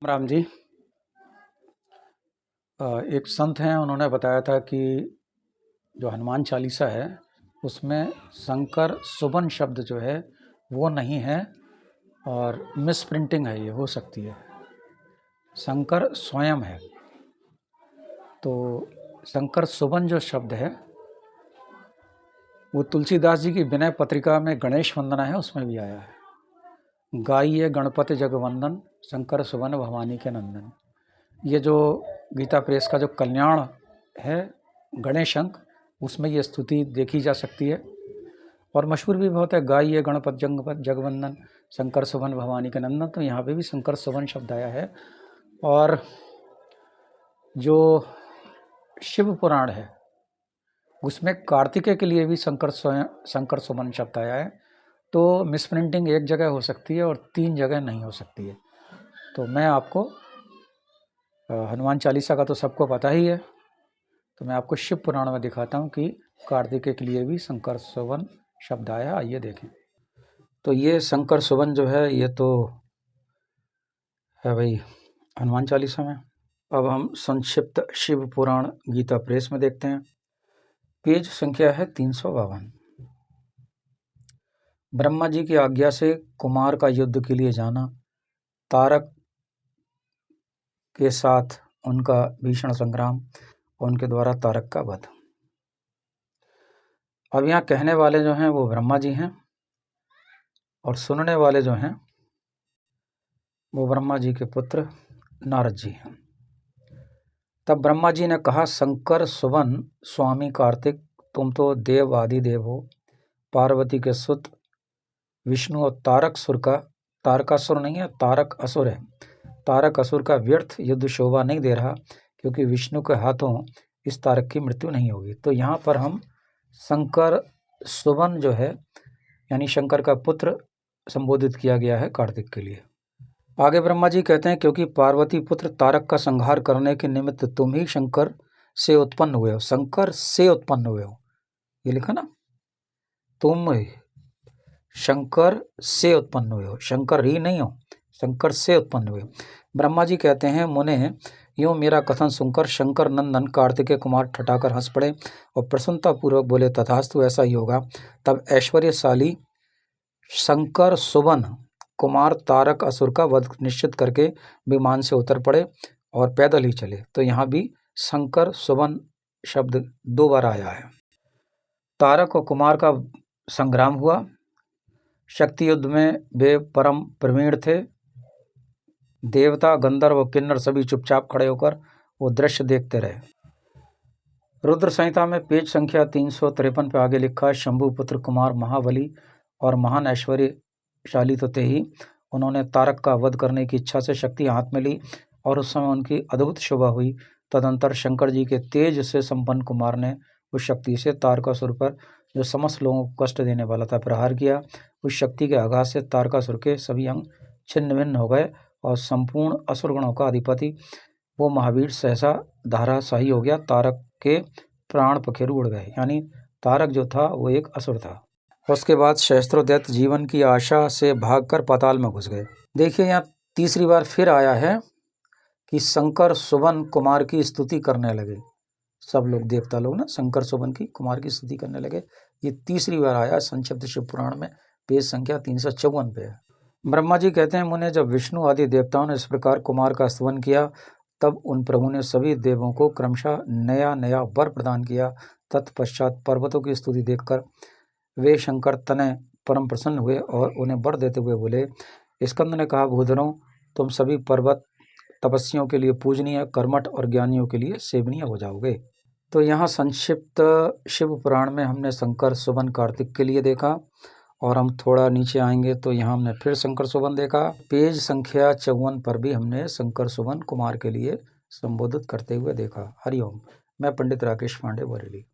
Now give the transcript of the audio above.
राम जी। एक संत हैं, उन्होंने बताया था कि जो हनुमान चालीसा है उसमें शंकर सुबन शब्द जो है वो नहीं है और मिस प्रिंटिंग है, ये हो सकती है। शंकर स्वयं है। तो शंकर सुबन जो शब्द है वो तुलसीदास जी की विनय पत्रिका में गणेश वंदना है, उसमें भी आया है। गाइए गणपति जगवंदन, शंकर सुबन भवानी के नंदन। ये जो गीता प्रेस का जो कल्याण है गणेश अंक, उसमें ये स्तुति देखी जा सकती है और मशहूर भी बहुत है। गाइए गणपत जगवंदन, शंकर सुबन भवानी के नंदन। तो यहाँ पे भी शंकर सुबन शब्द आया है। और जो शिव पुराण है उसमें कार्तिकेय के लिए भी शंकर सुबन शब्द आया है। तो मिसप्रिंटिंग एक जगह हो सकती है और 3 जगह नहीं हो सकती है। तो मैं आपको हनुमान चालीसा का तो सबको पता ही है, तो मैं आपको शिव पुराण में दिखाता हूँ कि कार्तिकेय के लिए भी शंकर सुबन शब्द आया। आइए देखें। तो ये शंकर सुबन जो है ये तो है भाई हनुमान चालीसा में। अब हम संक्षिप्त शिव पुराण गीता प्रेस में देखते हैं। पेज संख्या है 352। ब्रह्मा जी की आज्ञा से कुमार का युद्ध के लिए जाना, तारक के साथ उनका भीषण संग्राम, उनके द्वारा तारक का वध। अब यहाँ कहने वाले जो हैं वो ब्रह्मा जी हैं और सुनने वाले जो हैं वो ब्रह्मा जी के पुत्र नारद जी हैं। तब ब्रह्मा जी ने कहा, शंकर सुबन स्वामी कार्तिक, तुम तो देव आदि देव हो, पार्वती के सुत विष्णु और तारकासुर नहीं है, तारक असुर है। तारक असुर का व्यर्थ युद्ध शोभा नहीं दे रहा, क्योंकि विष्णु के हाथों इस तारक की मृत्यु नहीं होगी। तो यहाँ पर हम शंकर सुबन जो है यानी शंकर का पुत्र संबोधित किया गया है कार्तिक के लिए। आगे ब्रह्मा जी कहते हैं, क्योंकि पार्वती पुत्र तारक का संहार करने के निमित्त तुम ही शंकर से उत्पन्न हुए हो। शंकर से उत्पन्न हुए हो, ये लिखा ना, तुम शंकर से उत्पन्न हुए हो, शंकर ही नहीं हो, शंकर से उत्पन्न हुए। ब्रह्मा जी कहते हैं, मुने यूँ मेरा कथन सुनकर शंकर नंदन कार्तिकेय कुमार ठठाकर हंस पड़े और प्रसन्नतापूर्वक बोले, तथास्तु, ऐसा ही होगा। तब ऐश्वर्यशाली शंकर सुबन कुमार तारक असुर का वध निश्चित करके विमान से उतर पड़े और पैदल ही चले। तो यहाँ भी शंकर सुबन शब्द 2 बार आया है। तारक और कुमार का संग्राम हुआ। शक्ति युद्ध में वे परम प्रवीण थे। देवता, गंधर्व और किन्नर सभी चुपचाप खड़े होकर वो दृश्य देखते रहे। रुद्र संहिता में पेज संख्या 353 पे आगे लिखा है, शंभु पुत्र कुमार महाबली और महान ऐश्वर्यशाली तो थे ही, उन्होंने तारक का वध करने की इच्छा से शक्ति हाथ में ली और उस समय उनकी अद्भुत शोभा हुई। तदंतर शंकर जी के तेज से संपन्न कुमार ने उस शक्ति से तारकासुर पर, जो समस्त लोगों को कष्ट देने वाला था, प्रहार किया। उस शक्ति के आघात से तारकासुर के सभी अंग छिन्न भिन्न हो गए और संपूर्ण असुरगणों का अधिपति वो महावीर सहसा धाराशाही हो गया। तारक के प्राण पखेरु उड़ गए, यानी तारक जो था वो एक असुर था। उसके बाद सहस्त्रोदैत्य जीवन की आशा से भागकर पाताल में घुस गए। देखिए यहाँ तीसरी बार फिर आया है कि शंकर सुबन कुमार की स्तुति करने लगे। सब लोग, देवता लोग ना, शंकर सुबन की कुमार की स्तुति करने लगे। ये तीसरी बार आया संक्षिप्त शिव पुराण में, पेज संख्या 354 पे है। ब्रह्मा जी कहते हैं, मुने जब विष्णु आदि देवताओं ने इस प्रकार कुमार का स्तवन किया, तब उन प्रभु ने सभी देवों को क्रमशः नया नया वर प्रदान किया। तत्पश्चात पर्वतों की स्तुति देखकर वे शंकर तनय परम प्रसन्न हुए और उन्हें वर देते हुए बोले, स्कंद ने कहा, भूधरों, तुम सभी पर्वत तपस्वियों के लिए पूजनीय, कर्मठ और ज्ञानियों के लिए सेवनीय हो जाओगे। तो यहाँ संक्षिप्त शिव पुराण में हमने शंकर सुबन कार्तिक के लिए देखा और हम थोड़ा नीचे आएंगे तो यहाँ हमने फिर शंकर सुबन देखा। पेज संख्या 54 पर भी हमने शंकर सुबन कुमार के लिए संबोधित करते हुए देखा। हरिओम। मैं पंडित राकेश पांडे, बरेली।